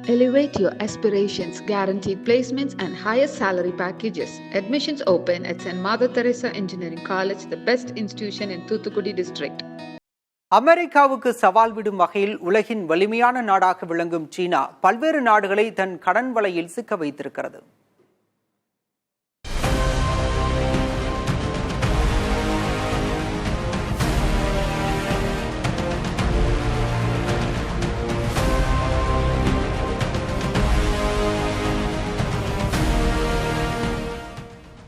Elevate your aspirations, guaranteed placements and higher salary packages. Admissions open at St. Mother Teresa Engineering College, the best institution in Thuthukudi district. அமெரிக்காவுக்கு சவால் விடும் வகையில் உலகின் வலிமையான நாடாக விளங்கும் சீனா பல்வேறு நாடுகளை தன் கடன் வலையில் சிக்க வைத்திருக்கிறது.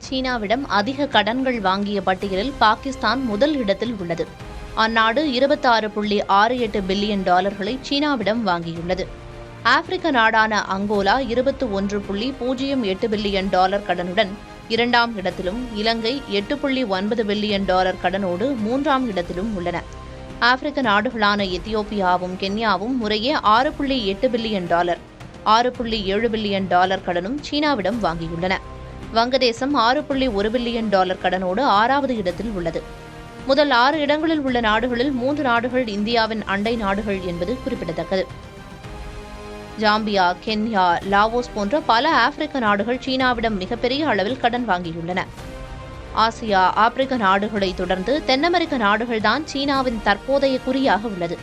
சீனாவிடம் அதிக கடன்கள் வாங்கிய பட்டியலில் பாகிஸ்தான் முதல் இடத்தில் உள்ளது. அந்நாடு 26.68 பில்லியன் டாலர்களை சீனாவிடம் வாங்கியுள்ளது. ஆப்பிரிக்க நாடான அங்கோலா 21.08 பில்லியன் டாலர் கடனுடன் இரண்டாம் இடத்திலும், இலங்கை 8.9 பில்லியன் டாலர் கடனோடு மூன்றாம் இடத்திலும் உள்ளன. ஆப்பிரிக்க நாடுகளான எத்தியோப்பியாவும் கென்யாவும் முறையே 6.8 பில்லியன் டாலர், 6.7 பில்லியன் டாலர் கடனும் சீனாவிடம் வாங்கியுள்ளன. வங்கதேசம் 6.1 பில்லியன் டாலர் கடனோடு 6வது இடத்தில் உள்ளது. முதல் 6 இடங்களில் உள்ள நாடுகளில் 3 நாடுகள் இந்தியாவின் அண்டை நாடுகள் என்பது குறிப்பிடத்தக்கது. ஜாம்பியா, கென்யா, லாவோஸ் போன்ற பல ஆப்பிரிக்க நாடுகள் சீனாவிடம் மிகப்பெரிய அளவில் கடன் வாங்கியுள்ளன. ஆசியா, ஆப்பிரிக்க நாடுகளை தொடர்ந்து தென் அமெரிக்க நாடுகள்தான் சீனாவின் தற்போதைய குறியாக உள்ளது.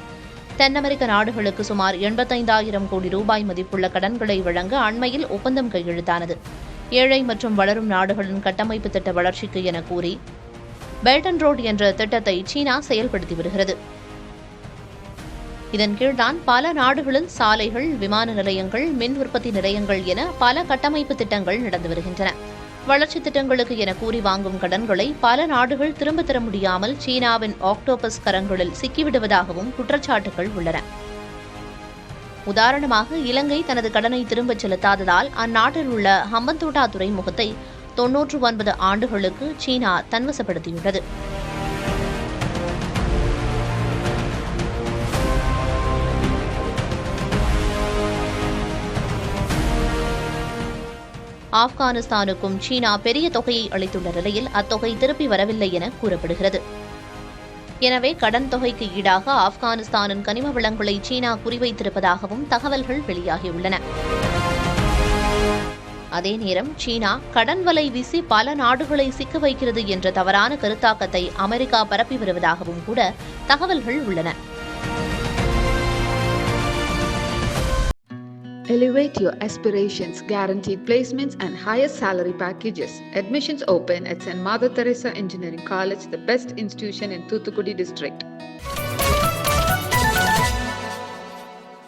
தென் அமெரிக்க நாடுகளுக்கு சுமார் 85,000 கோடி ரூபாய் மதிப்புள்ள கடன்களை வழங்க அண்மையில் ஒப்பந்தம் கையெழுத்தானது. ஏழை மற்றும் வளரும் நாடுகளின் கட்டமைப்பு திட்ட வளர்ச்சிக்கு என கூறி பெல்ட் அண்ட் ரோட் என்ற திட்டத்தை சீனா செயல்படுத்தி வருகிறது. இதன் கீழ்தான் பல நாடுகளில் சாலைகள், விமான நிலையங்கள், மின் உற்பத்தி நிலையங்கள் என பல கட்டமைப்பு திட்டங்கள் நடந்து வருகின்றன. வளர்ச்சி திட்டங்களுக்கு என கூறி வாங்கும் கடன்களை பல நாடுகள் திரும்ப தர முடியாமல் சீனாவின் ஆக்டோபஸ் கரங்களில் சிக்கிவிடுவதாகவும் குற்றச்சாட்டுகள் உள்ளன. உதாரணமாக, இலங்கை தனது கடனை திரும்பச் செலுத்தாததால் அந்நாட்டில் உள்ள ஹம்பந்தோட்டா துறைமுகத்தை 99 ஆண்டுகளுக்கு சீனா தன்வசப்படுத்தியுள்ளது. ஆப்கானிஸ்தானுக்கும் சீனா பெரிய தொகையை அளித்துள்ள நிலையில் அத்தொகை திருப்பி வரவில்லை என கூறப்படுகிறது. எனவே கடன் தொகைக்கு ஈடாக ஆப்கானிஸ்தானின் கனிம வளங்களை சீனா குறிவைத்திருப்பதாகவும் தகவல்கள் வெளியாகியுள்ளன. அதே நேரம் சீனா கடன் வலை வீசி பல நாடுகளை சிக்க வைக்கிறது என்ற தவறான கருத்தாக்கத்தை அமெரிக்கா பரப்பி வருவதாகவும் கூட தகவல்கள் உள்ளன. Elevate your aspirations, guaranteed placements and higher salary packages. Admissions open at St. Mother Teresa Engineering College, the best institution in Thuthukudi district.